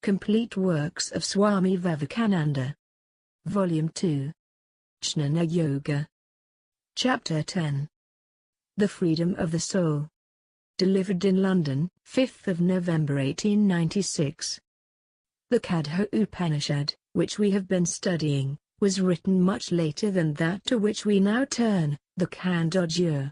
Complete Works of Swami Vivekananda. Volume 2. Chhândogya. Chapter 10. The Freedom of the Soul. Delivered in London, 5th of November 1896. The Kadho Upanishad, which we have been studying, was written much later than that to which we now turn, the Chhândogya.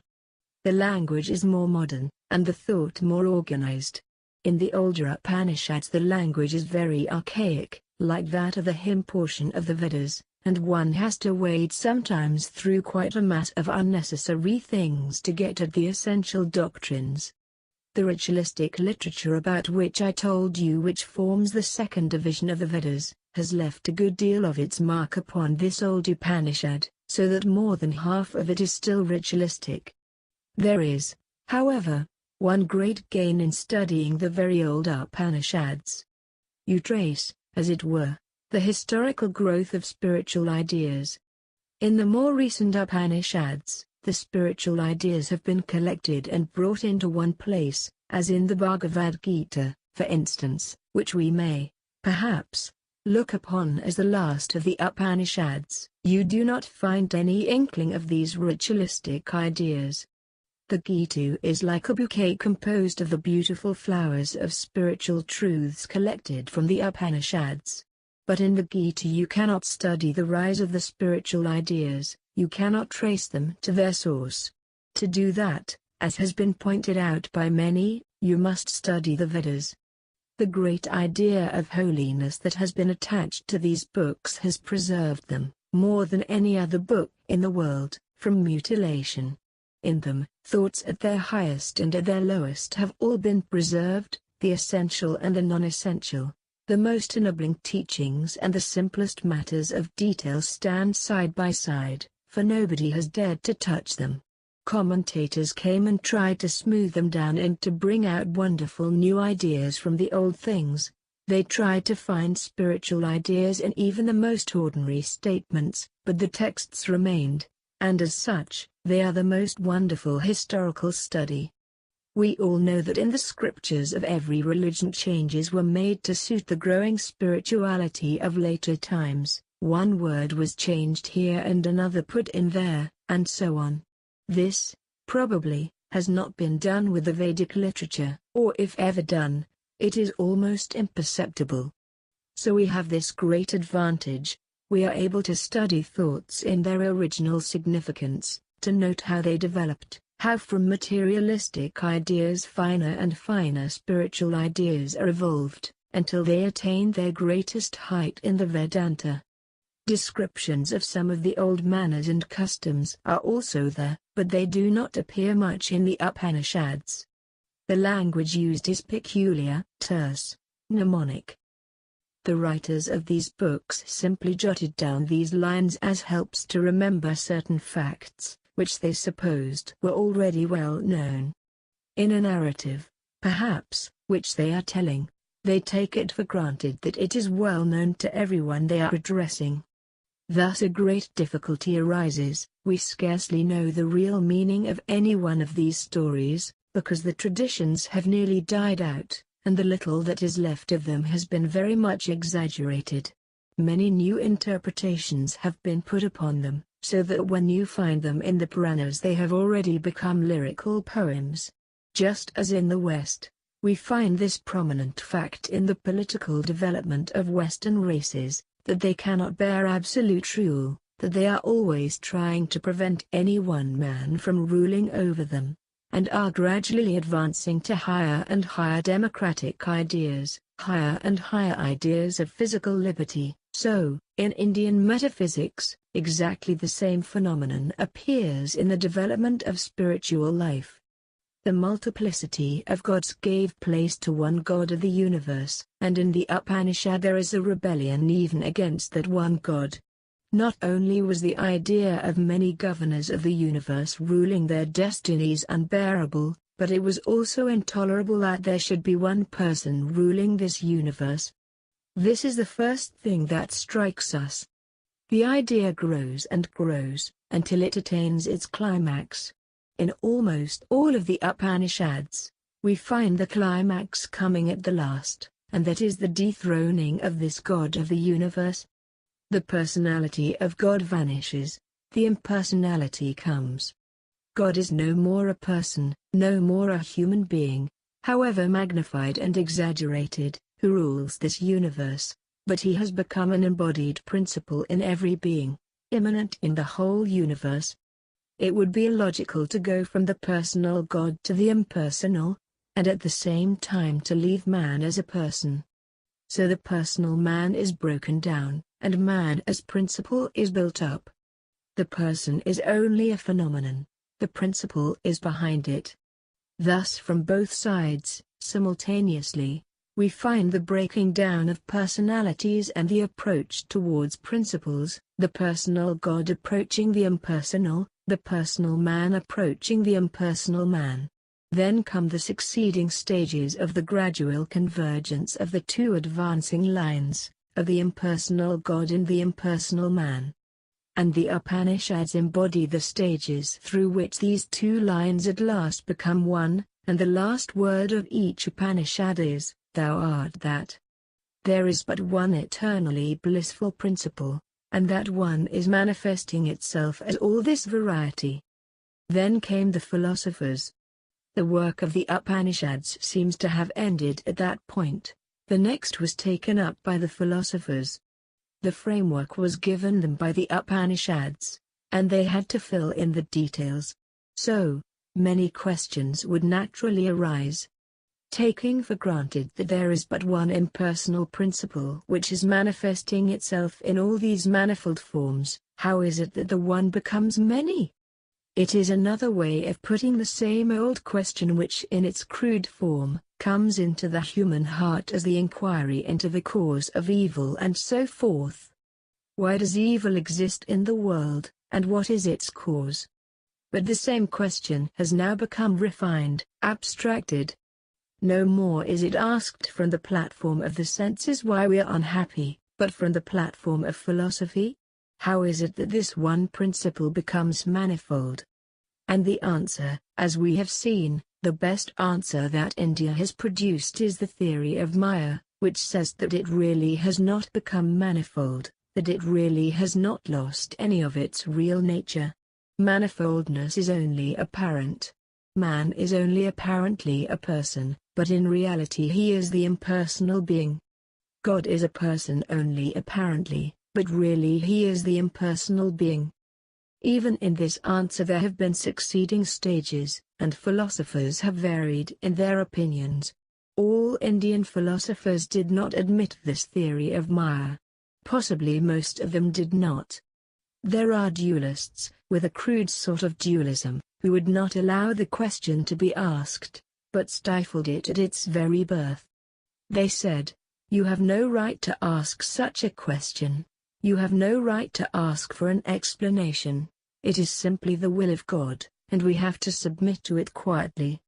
The language is more modern, and the thought more organized. In the older Upanishads the language is very archaic, like that of the hymn portion of the Vedas, and one has to wade sometimes through quite a mass of unnecessary things to get at the essential doctrines. The ritualistic literature about which I told you, which forms the second division of the Vedas, has left a good deal of its mark upon this old Upanishad, so that more than half of it is still ritualistic. There is, however, one great gain in studying the very old Upanishads. You trace, as it were, the historical growth of spiritual ideas. In the more recent Upanishads, the spiritual ideas have been collected and brought into one place, as in the Bhagavad Gitâ, for instance, which we may, perhaps, look upon as the last of the Upanishads. You do not find any inkling of these ritualistic ideas. The Gita is like a bouquet composed of the beautiful flowers of spiritual truths collected from the Upanishads. But in the Gita you cannot study the rise of the spiritual ideas, you cannot trace them to their source. To do that, as has been pointed out by many, you must study the Vedas. The great idea of holiness that has been attached to these books has preserved them, more than any other book in the world, from mutilation. In them, thoughts at their highest and at their lowest have all been preserved, the essential and the non-essential, the most ennobling teachings and the simplest matters of detail stand side by side, for nobody has dared to touch them. Commentators came and tried to smooth them down and to bring out wonderful new ideas from the old things. They tried to find spiritual ideas in even the most ordinary statements, but the texts remained, and as such, they are the most wonderful historical study. We all know that in the scriptures of every religion changes were made to suit the growing spirituality of later times. One word was changed here and another put in there, and so on. This, probably, has not been done with the Vedic literature, or if ever done, it is almost imperceptible. So we have this great advantage: we are able to study thoughts in their original significance, to note how they developed, how from materialistic ideas finer and finer spiritual ideas are evolved, until they attain their greatest height in the Vedanta. Descriptions of some of the old manners and customs are also there, but they do not appear much in the Upanishads. The language used is peculiar, terse, mnemonic. The writers of these books simply jotted down these lines as helps to remember certain facts, which they supposed were already well known. In a narrative, perhaps, which they are telling, they take it for granted that it is well known to everyone they are addressing. Thus a great difficulty arises: we scarcely know the real meaning of any one of these stories, because the traditions have nearly died out, and the little that is left of them has been very much exaggerated. Many new interpretations have been put upon them, so that when you find them in the Puranas they have already become lyrical poems. Just as in the West, we find this prominent fact in the political development of Western races, that they cannot bear absolute rule, that they are always trying to prevent any one man from ruling over them, and are gradually advancing to higher and higher democratic ideas, higher and higher ideas of physical liberty. So, in Indian metaphysics, exactly the same phenomenon appears in the development of spiritual life. The multiplicity of gods gave place to one God of the universe, and in the Upanishad there is a rebellion even against that one God. Not only was the idea of many governors of the universe ruling their destinies unbearable, but it was also intolerable that there should be one person ruling this universe. This is the first thing that strikes us. The idea grows and grows, until it attains its climax. In almost all of the Upanishads, we find the climax coming at the last, and that is the dethroning of this God of the universe. The personality of God vanishes, the impersonality comes. God is no more a person, no more a human being, however magnified and exaggerated, who rules this universe, but he has become an embodied principle in every being, immanent in the whole universe. It would be illogical to go from the personal God to the impersonal, and at the same time to leave man as a person. So the personal man is broken down, and man as principle is built up. The person is only a phenomenon, the principle is behind it. Thus from both sides, simultaneously, we find the breaking down of personalities and the approach towards principles, the personal God approaching the impersonal, the personal man approaching the impersonal man. Then come the succeeding stages of the gradual convergence of the two advancing lines, of the impersonal God and the impersonal man. And the Upanishads embody the stages through which these two lines at last become one, and the last word of each Upanishad is, "Thou art that." There is but one eternally blissful principle, and that one is manifesting itself as all this variety. Then came the philosophers. The work of the Upanishads seems to have ended at that point. The next was taken up by the philosophers. The framework was given them by the Upanishads, and they had to fill in the details. So, many questions would naturally arise. Taking for granted that there is but one impersonal principle which is manifesting itself in all these manifold forms, how is it that the one becomes many? It is another way of putting the same old question which in its crude form, comes into the human heart as the inquiry into the cause of evil and so forth. Why does evil exist in the world, and what is its cause? But the same question has now become refined, abstracted. No more is it asked from the platform of the senses why we are unhappy, but from the platform of philosophy. How is it that this one principle becomes manifold? And the answer, as we have seen, the best answer that India has produced is the theory of Maya, which says that it really has not become manifold, that it really has not lost any of its real nature. Manifoldness is only apparent. Man is only apparently a person, but in reality he is the impersonal being. God is a person only apparently, but really he is the impersonal being. Even in this answer there have been succeeding stages, and philosophers have varied in their opinions. All Indian philosophers did not admit this theory of Maya. Possibly most of them did not. There are dualists, with a crude sort of dualism, who would not allow the question to be asked, but stifled it at its very birth. They said, "You have no right to ask such a question. You have no right to ask for an explanation. It is simply the will of God, and we have to submit to it quietly.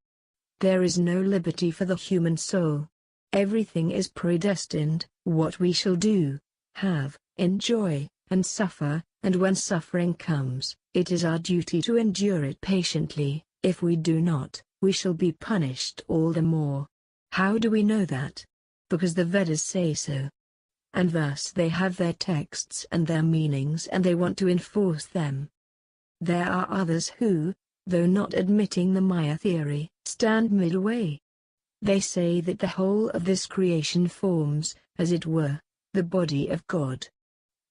There is no liberty for the human soul. Everything is predestined, what we shall do, have, enjoy, and suffer, and when suffering comes, it is our duty to endure it patiently. If we do not, we shall be punished all the more." How do we know that? Because the Vedas say so. And thus they have their texts and their meanings and they want to enforce them. There are others who, though not admitting the Maya theory, stand midway. They say that the whole of this creation forms, as it were, the body of God.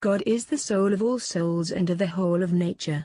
God is the soul of all souls and of the whole of nature.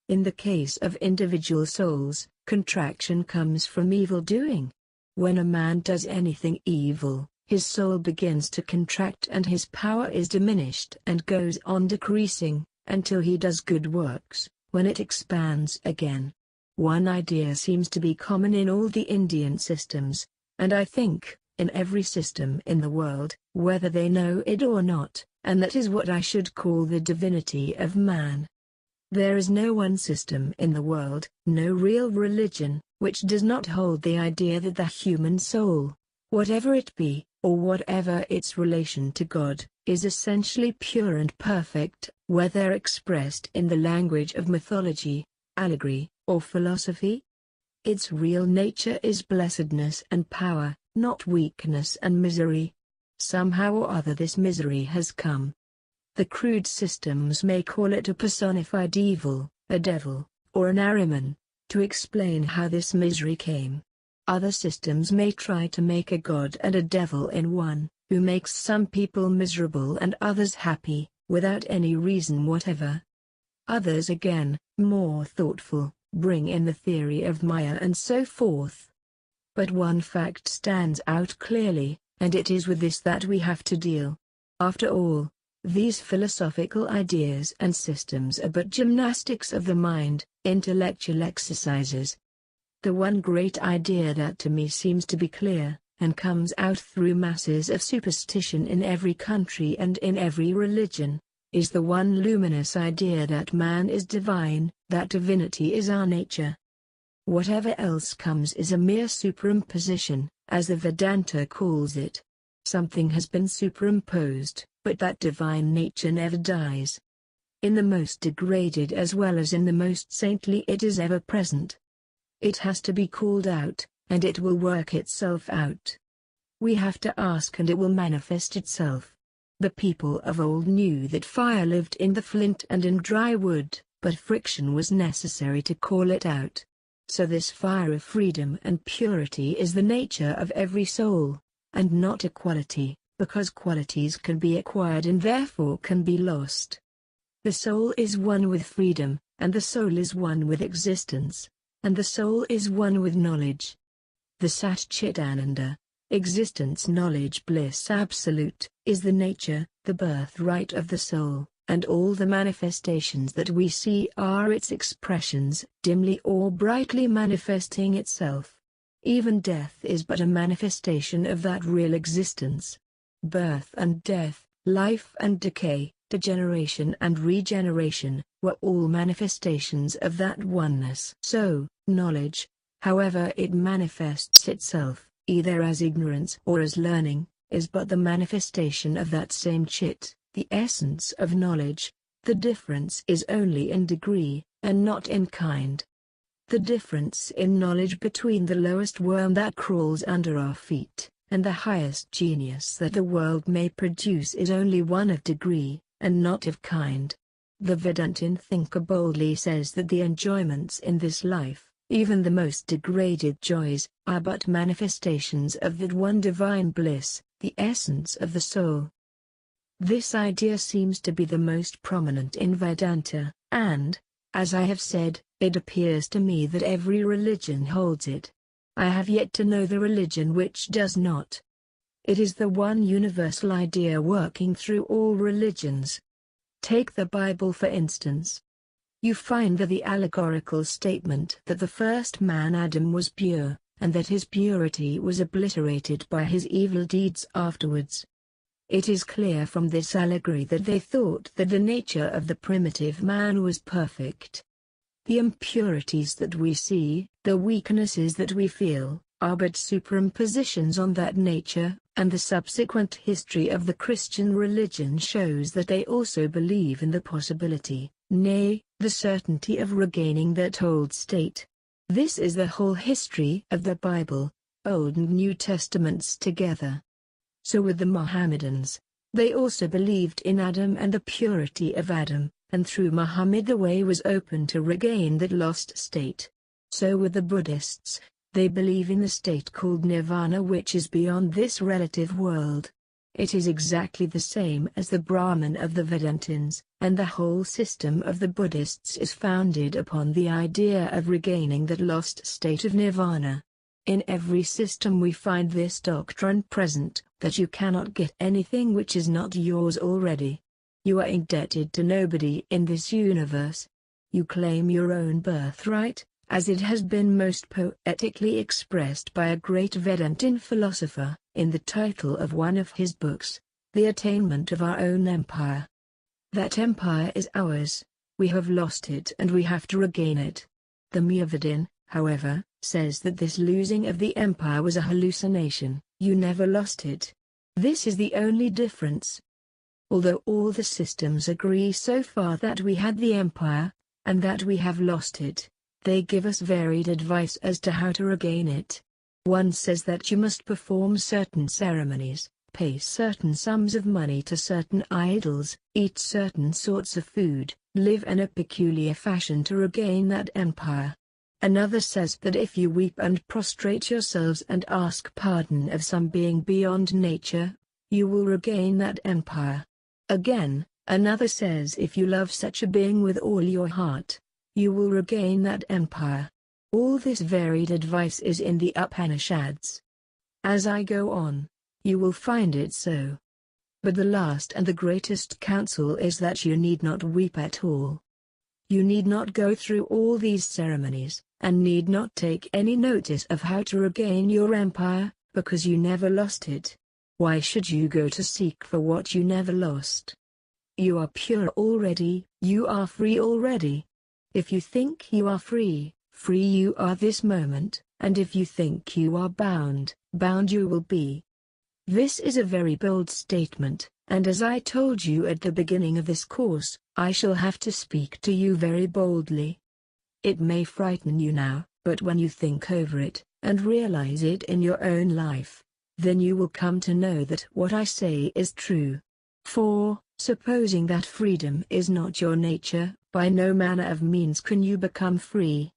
In the case of individual souls, contraction comes from evil doing. When a man does anything evil, his soul begins to contract and his power is diminished and goes on decreasing, until he does good works, when it expands again. One idea seems to be common in all the Indian systems, and I think, in every system in the world, whether they know it or not, and that is what I should call the divinity of man. There is no one system in the world, no real religion, which does not hold the idea that the human soul, whatever it be, or whatever its relation to God, is essentially pure and perfect, whether expressed in the language of mythology, allegory, or philosophy. Its real nature is blessedness and power, not weakness and misery. Somehow or other this misery has come. The crude systems may call it a personified evil, a devil, or an Ahriman, to explain how this misery came. Other systems may try to make a god and a devil in one, who makes some people miserable and others happy, without any reason whatever. Others again, more thoughtful, bring in the theory of Maya and so forth. But one fact stands out clearly, and it is with this that we have to deal. After all, these philosophical ideas and systems are but gymnastics of the mind, intellectual exercises. The one great idea that to me seems to be clear, and comes out through masses of superstition in every country and in every religion, is the one luminous idea that man is divine, that divinity is our nature. Whatever else comes is a mere superimposition, as the Vedanta calls it. Something has been superimposed, but that divine nature never dies. In the most degraded as well as in the most saintly it is ever present. It has to be called out, and it will work itself out. We have to ask and it will manifest itself. The people of old knew that fire lived in the flint and in dry wood, but friction was necessary to call it out. So this fire of freedom and purity is the nature of every soul, and not a quality, because qualities can be acquired and therefore can be lost. The soul is one with freedom, and the soul is one with existence, and the soul is one with knowledge. The Sat Chit Ananda, existence, knowledge, bliss absolute, is the nature, the birthright of the soul, and all the manifestations that we see are its expressions, dimly or brightly manifesting itself. Even death is but a manifestation of that real existence. Birth and death, life and decay, degeneration and regeneration, were all manifestations of that oneness. So, knowledge, however it manifests itself, either as ignorance or as learning, is but the manifestation of that same Chit, the essence of knowledge. The difference is only in degree, and not in kind. The difference in knowledge between the lowest worm that crawls under our feet, and the highest genius that the world may produce is only one of degree, and not of kind. The Vedantin thinker boldly says that the enjoyments in this life, even the most degraded joys, are but manifestations of that one divine bliss, the essence of the soul. This idea seems to be the most prominent in Vedanta, and, as I have said, it appears to me that every religion holds it. I have yet to know the religion which does not. It is the one universal idea working through all religions. Take the Bible for instance. You find that the allegorical statement that the first man Adam was pure, and that his purity was obliterated by his evil deeds afterwards. It is clear from this allegory that they thought that the nature of the primitive man was perfect. The impurities that we see, the weaknesses that we feel, are but superimpositions on that nature, and the subsequent history of the Christian religion shows that they also believe in the possibility, nay, the certainty of regaining that old state. This is the whole history of the Bible, Old and New Testaments together. So with the Mohammedans, they also believed in Adam and the purity of Adam, and through Muhammad the way was open to regain that lost state. So with the Buddhists, they believe in the state called nirvana which is beyond this relative world. It is exactly the same as the Brahman of the Vedantins, and the whole system of the Buddhists is founded upon the idea of regaining that lost state of nirvana. In every system we find this doctrine present, that you cannot get anything which is not yours already. You are indebted to nobody in this universe. You claim your own birthright, as it has been most poetically expressed by a great Vedantin philosopher, in the title of one of his books, The Attainment of Our Own Empire. That empire is ours, we have lost it and we have to regain it. The Miyavadin, however, says that this losing of the empire was a hallucination, you never lost it. This is the only difference. Although all the systems agree so far that we had the empire, and that we have lost it, they give us varied advice as to how to regain it. One says that you must perform certain ceremonies, pay certain sums of money to certain idols, eat certain sorts of food, live in a peculiar fashion to regain that empire. Another says that if you weep and prostrate yourselves and ask pardon of some being beyond nature, you will regain that empire. Again, another says if you love such a being with all your heart, you will regain that empire. All this varied advice is in the Upanishads. As I go on, you will find it so. But the last and the greatest counsel is that you need not weep at all. You need not go through all these ceremonies, and need not take any notice of how to regain your empire, because you never lost it. Why should you go to seek for what you never lost? You are pure already, you are free already. If you think you are free, free you are this moment, and if you think you are bound, bound you will be. This is a very bold statement, and as I told you at the beginning of this course, I shall have to speak to you very boldly. It may frighten you now, but when you think over it, and realize it in your own life, then you will come to know that what I say is true. For, supposing that freedom is not your nature, by no manner of means can you become free.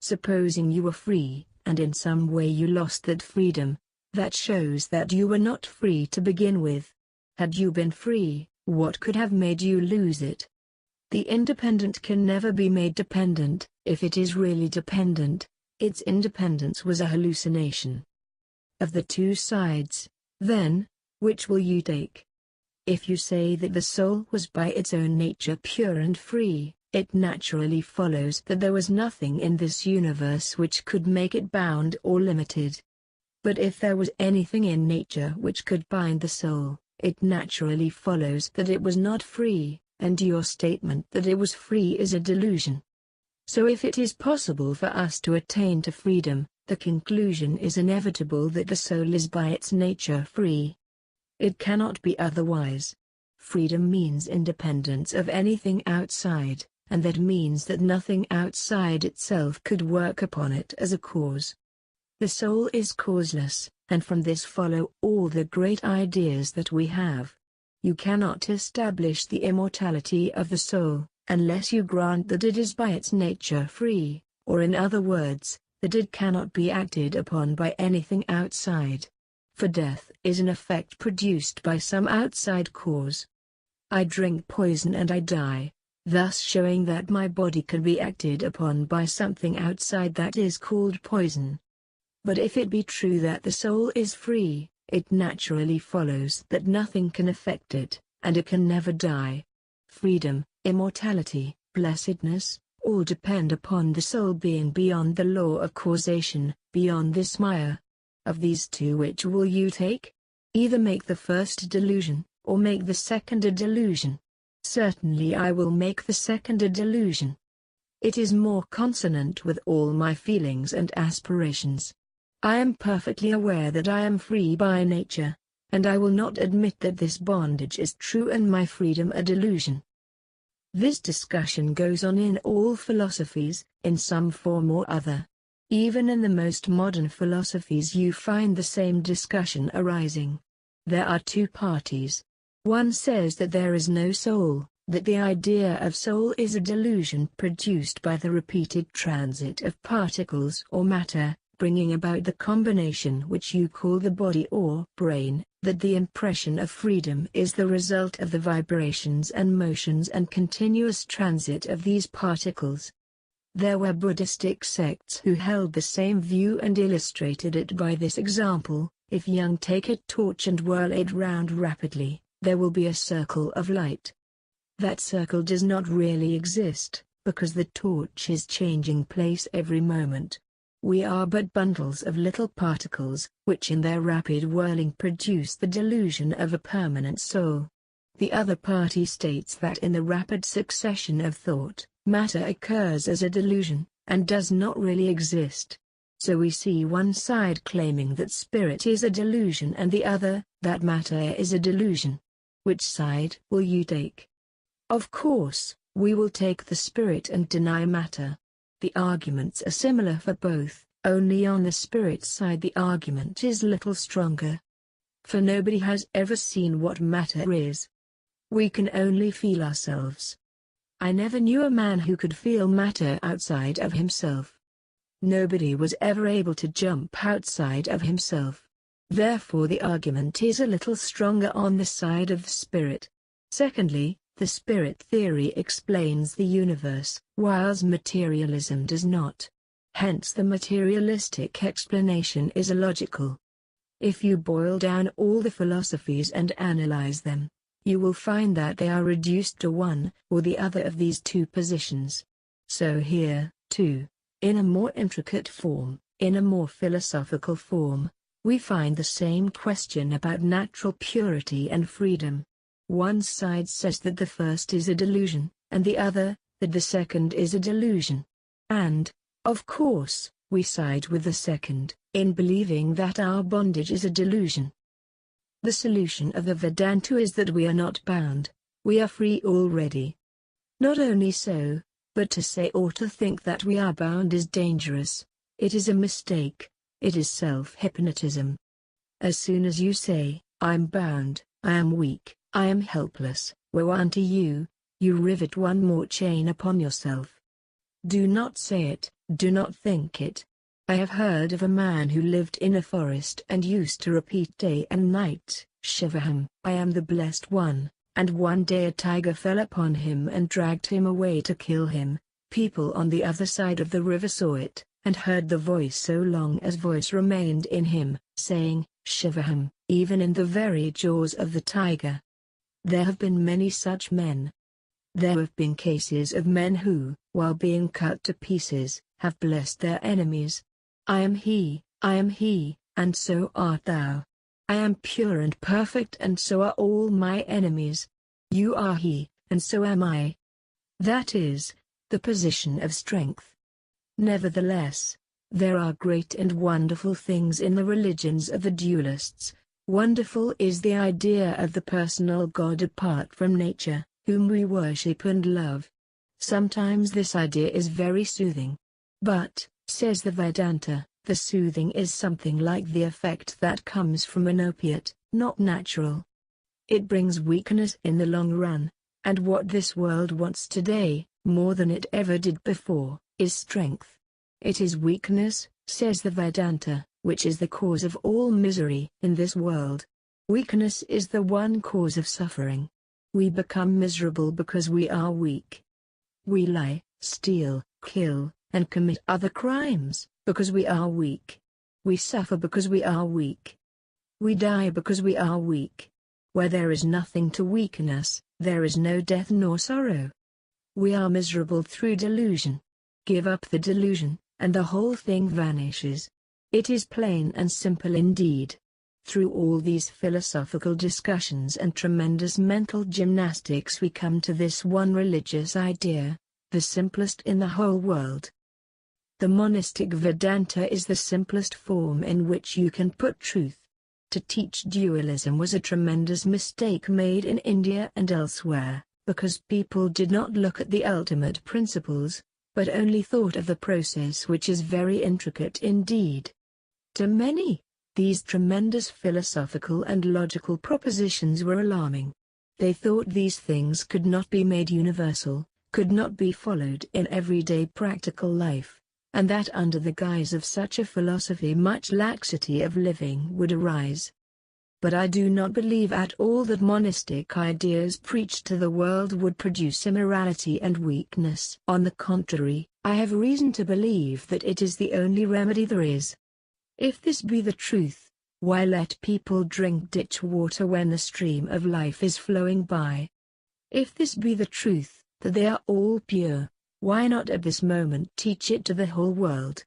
Supposing you were free, and in some way you lost that freedom, that shows that you were not free to begin with. Had you been free, what could have made you lose it? The independent can never be made dependent. If it is really dependent, its independence was a hallucination. Of the two sides, then, which will you take? If you say that the soul was by its own nature pure and free, it naturally follows that there was nothing in this universe which could make it bound or limited. But if there was anything in nature which could bind the soul, it naturally follows that it was not free, and your statement that it was free is a delusion. So if it is possible for us to attain to freedom, the conclusion is inevitable that the soul is by its nature free. It cannot be otherwise. Freedom means independence of anything outside, and that means that nothing outside itself could work upon it as a cause. The soul is causeless, and from this follow all the great ideas that we have. You cannot establish the immortality of the soul, unless you grant that it is by its nature free, or in other words, that it cannot be acted upon by anything outside. For death is an effect produced by some outside cause. I drink poison and I die, thus showing that my body can be acted upon by something outside that is called poison. But if it be true that the soul is free, it naturally follows that nothing can affect it, and it can never die. Freedom, immortality, blessedness, all depend upon the soul being beyond the law of causation, beyond this maya. Of these two, which will you take? Either make the first delusion, or make the second a delusion. Certainly I will make the second a delusion. It is more consonant with all my feelings and aspirations. I am perfectly aware that I am free by nature, and I will not admit that this bondage is true and my freedom a delusion. This discussion goes on in all philosophies, in some form or other. Even in the most modern philosophies you find the same discussion arising. There are two parties. One says that there is no soul, that the idea of soul is a delusion produced by the repeated transit of particles or matter, bringing about the combination which you call the body or brain, that the impression of freedom is the result of the vibrations and motions and continuous transit of these particles. There were Buddhistic sects who held the same view and illustrated it by this example: if young take a torch and whirl it round rapidly, there will be a circle of light. That circle does not really exist, because the torch is changing place every moment. We are but bundles of little particles, which in their rapid whirling produce the delusion of a permanent soul. The other party states that in the rapid succession of thought, matter occurs as a delusion, and does not really exist. So we see one side claiming that spirit is a delusion and the other, that matter is a delusion. Which side will you take? Of course, we will take the spirit and deny matter. The arguments are similar for both, only on the spirit side the argument is little stronger. for nobody has ever seen what matter is. We can only feel ourselves. I never knew a man who could feel matter outside of himself. Nobody was ever able to jump outside of himself. Therefore the argument is a little stronger on the side of the spirit. Secondly, the spirit theory explains the universe, whilst materialism does not. Hence the materialistic explanation is illogical. If you boil down all the philosophies and analyze them, you will find that they are reduced to one or the other of these two positions. So here, too, in a more intricate form, in a more philosophical form, we find the same question about natural purity and freedom. One side says that the first is a delusion, and the other, that the second is a delusion. And, of course, we side with the second, in believing that our bondage is a delusion. The solution of the Vedanta is that we are not bound, we are free already. Not only so, but to say or to think that we are bound is dangerous, it is a mistake, it is self-hypnotism. As soon as you say, I'm bound, I am weak, I am helpless, woe unto you, you rivet one more chain upon yourself. Do not say it, do not think it. I have heard of a man who lived in a forest and used to repeat day and night, Shivaham, I am the blessed one, and one day a tiger fell upon him and dragged him away to kill him. People on the other side of the river saw it, and heard the voice so long as voice remained in him, saying, Shivaham, even in the very jaws of the tiger. There have been many such men. There have been cases of men who, while being cut to pieces, have blessed their enemies. I am he, and so art thou. I am pure and perfect and so are all my enemies. You are he, and so am I. That is, the position of strength. Nevertheless, there are great and wonderful things in the religions of the dualists. Wonderful is the idea of the personal God apart from nature, whom we worship and love. Sometimes this idea is very soothing. But, says the Vedanta, the soothing is something like the effect that comes from an opiate, not natural. It brings weakness in the long run, and what this world wants today, more than it ever did before, is strength. It is weakness, says the Vedanta, which is the cause of all misery in this world. Weakness is the one cause of suffering. We become miserable because we are weak. We lie, steal, kill, and commit other crimes, because we are weak. We suffer because we are weak. We die because we are weak. Where there is nothing to weaken us, there is no death nor sorrow. We are miserable through delusion. Give up the delusion, and the whole thing vanishes. It is plain and simple indeed. Through all these philosophical discussions and tremendous mental gymnastics we come to this one religious idea, the simplest in the whole world. The monistic Vedanta is the simplest form in which you can put truth. To teach dualism was a tremendous mistake made in India and elsewhere, because people did not look at the ultimate principles, but only thought of the process, which is very intricate indeed. To many, these tremendous philosophical and logical propositions were alarming. They thought these things could not be made universal, could not be followed in everyday practical life, and that under the guise of such a philosophy much laxity of living would arise. But I do not believe at all that monistic ideas preached to the world would produce immorality and weakness. On the contrary, I have reason to believe that it is the only remedy there is. If this be the truth, why let people drink ditch water when the stream of life is flowing by? If this be the truth, that they are all pure, why not at this moment teach it to the whole world?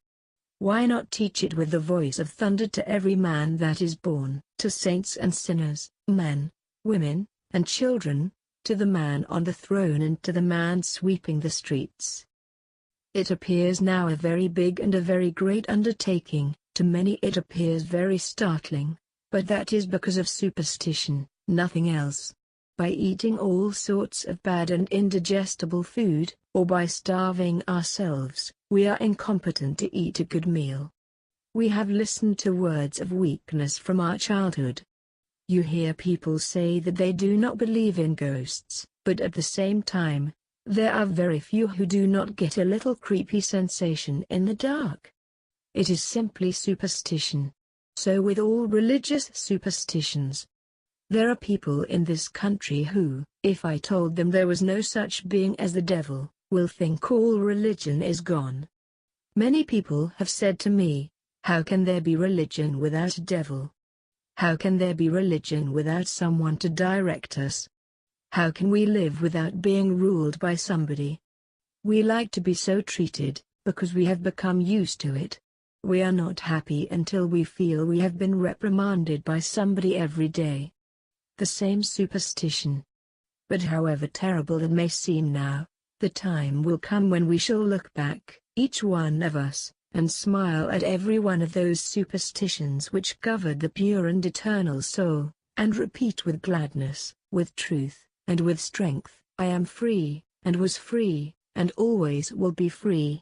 Why not teach it with the voice of thunder to every man that is born, to saints and sinners, men, women, and children, to the man on the throne and to the man sweeping the streets? It appears now a very big and a very great undertaking. To many it appears very startling, but that is because of superstition, nothing else. By eating all sorts of bad and indigestible food, or by starving ourselves, we are incompetent to eat a good meal. We have listened to words of weakness from our childhood. You hear people say that they do not believe in ghosts, but at the same time, there are very few who do not get a little creepy sensation in the dark. It is simply superstition. So with all religious superstitions. There are people in this country who, if I told them there was no such being as the devil, will think all religion is gone. Many people have said to me, how can there be religion without a devil? How can there be religion without someone to direct us? How can we live without being ruled by somebody? We like to be so treated, because we have become used to it. We are not happy until we feel we have been reprimanded by somebody every day. The same superstition. But however terrible it may seem now, the time will come when we shall look back, each one of us, and smile at every one of those superstitions which covered the pure and eternal soul, and repeat with gladness, with truth, and with strength, I am free, and was free, and always will be free.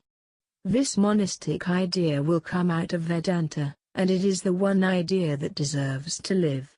This monistic idea will come out of Vedanta, and it is the one idea that deserves to live.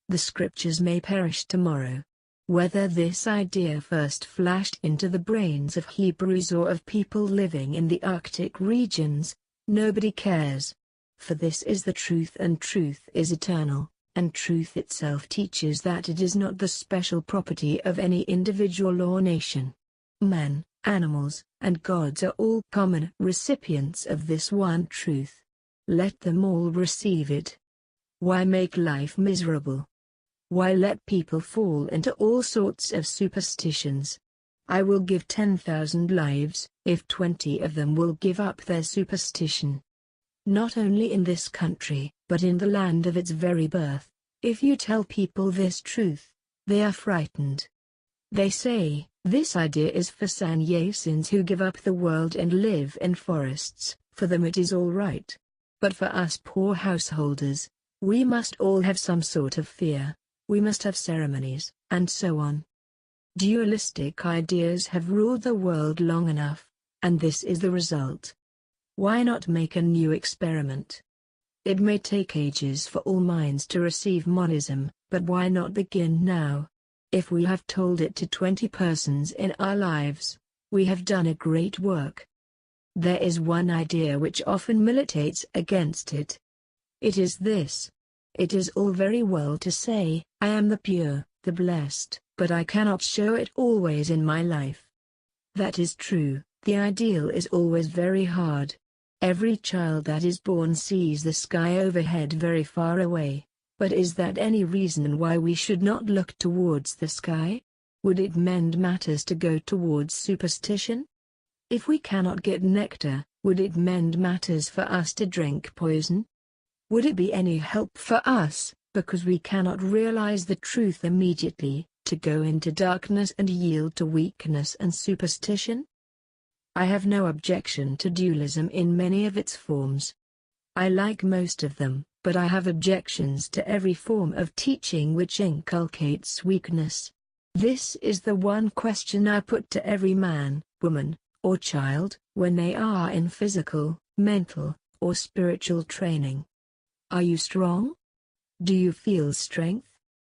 The scriptures may perish tomorrow. Whether this idea first flashed into the brains of Hebrews or of people living in the Arctic regions, nobody cares. For this is the truth, and truth is eternal, and truth itself teaches that it is not the special property of any individual or nation. Men, animals, and gods are all common recipients of this one truth. Let them all receive it. Why make life miserable? Why let people fall into all sorts of superstitions? I will give 10,000 lives, if 20 of them will give up their superstition. Not only in this country, but in the land of its very birth, if you tell people this truth, they are frightened. They say, this idea is for sannyasins who give up the world and live in forests, for them it is all right. But for us poor householders, we must all have some sort of fear, we must have ceremonies, and so on. Dualistic ideas have ruled the world long enough, and this is the result. Why not make a new experiment? It may take ages for all minds to receive monism, but why not begin now? If we have told it to 20 persons in our lives, we have done a great work. There is one idea which often militates against it. It is this. It is all very well to say, I am the pure, the blessed, but I cannot show it always in my life. That is true, the ideal is always very hard. Every child that is born sees the sky overhead very far away, but is that any reason why we should not look towards the sky? Would it mend matters to go towards superstition? If we cannot get nectar, would it mend matters for us to drink poison? Would it be any help for us, because we cannot realize the truth immediately, to go into darkness and yield to weakness and superstition? I have no objection to dualism in many of its forms. I like most of them, but I have objections to every form of teaching which inculcates weakness. This is the one question I put to every man, woman, or child, when they are in physical, mental, or spiritual training. Are you strong? Do you feel strength?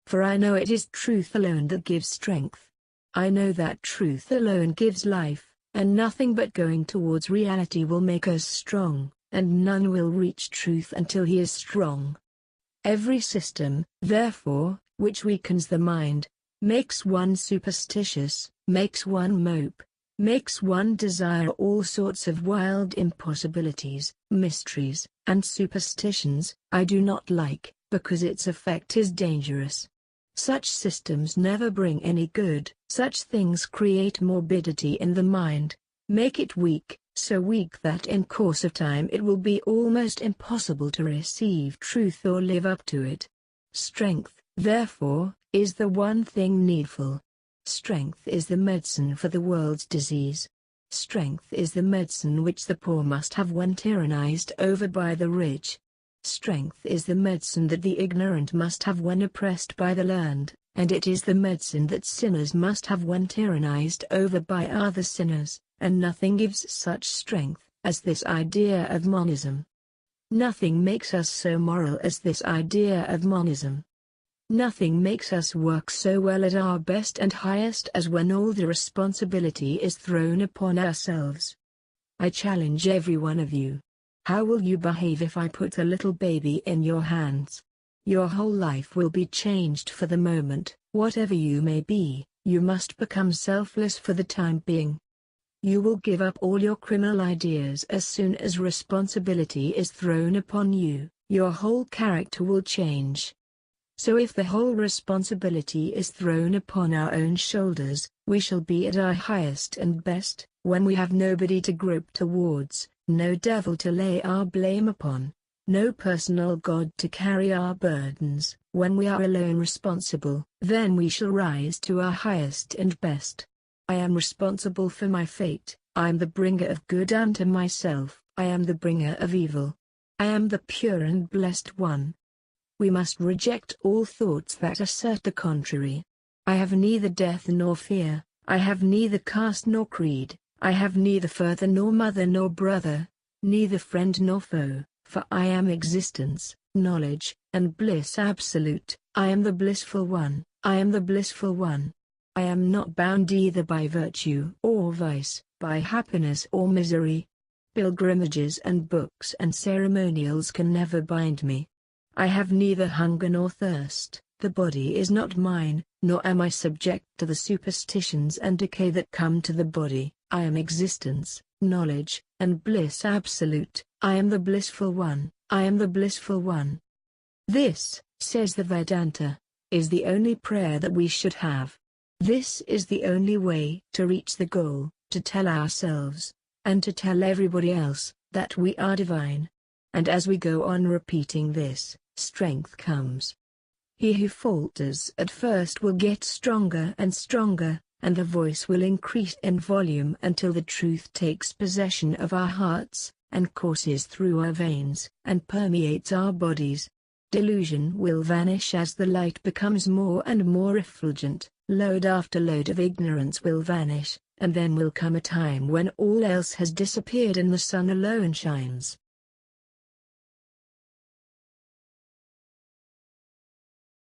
For I know it is truth alone that gives strength. I know that truth alone gives life, and nothing but going towards reality will make us strong, and none will reach truth until he is strong. Every system, therefore, which weakens the mind, makes one superstitious, makes one mope, makes one desire all sorts of wild impossibilities, mysteries, and superstitions, I do not like, because its effect is dangerous. Such systems never bring any good, such things create morbidity in the mind, make it weak, so weak that in course of time it will be almost impossible to receive truth or live up to it. Strength, therefore, is the one thing needful. Strength is the medicine for the world's disease. Strength is the medicine which the poor must have when tyrannized over by the rich. Strength is the medicine that the ignorant must have when oppressed by the learned, and it is the medicine that sinners must have when tyrannized over by other sinners, and nothing gives such strength as this idea of monism. Nothing makes us so moral as this idea of monism. Nothing makes us work so well at our best and highest as when all the responsibility is thrown upon ourselves. I challenge every one of you. How will you behave if I put a little baby in your hands? Your whole life will be changed for the moment. Whatever you may be, you must become selfless for the time being. You will give up all your criminal ideas as soon as responsibility is thrown upon you. Your whole character will change. So if the whole responsibility is thrown upon our own shoulders, we shall be at our highest and best, when we have nobody to grope towards, no devil to lay our blame upon, no personal God to carry our burdens. When we are alone responsible, then we shall rise to our highest and best. I am responsible for my fate. I am the bringer of good unto myself. I am the bringer of evil. I am the pure and blessed one. We must reject all thoughts that assert the contrary. I have neither death nor fear. I have neither caste nor creed. I have neither father nor mother nor brother, neither friend nor foe, for I am existence, knowledge, and bliss absolute. I am the blissful one. I am the blissful one. I am not bound either by virtue or vice, by happiness or misery. Pilgrimages and books and ceremonials can never bind me. I have neither hunger nor thirst. The body is not mine, nor am I subject to the superstitions and decay that come to the body. I am existence, knowledge, and bliss absolute. I am the blissful one. I am the blissful one. This, says the Vedanta, is the only prayer that we should have. This is the only way to reach the goal, to tell ourselves, and to tell everybody else, that we are divine. And as we go on repeating this, strength comes. He who falters at first will get stronger and stronger, and the voice will increase in volume until the truth takes possession of our hearts, and courses through our veins, and permeates our bodies. Delusion will vanish as the light becomes more and more effulgent, load after load of ignorance will vanish, and then will come a time when all else has disappeared and the sun alone shines.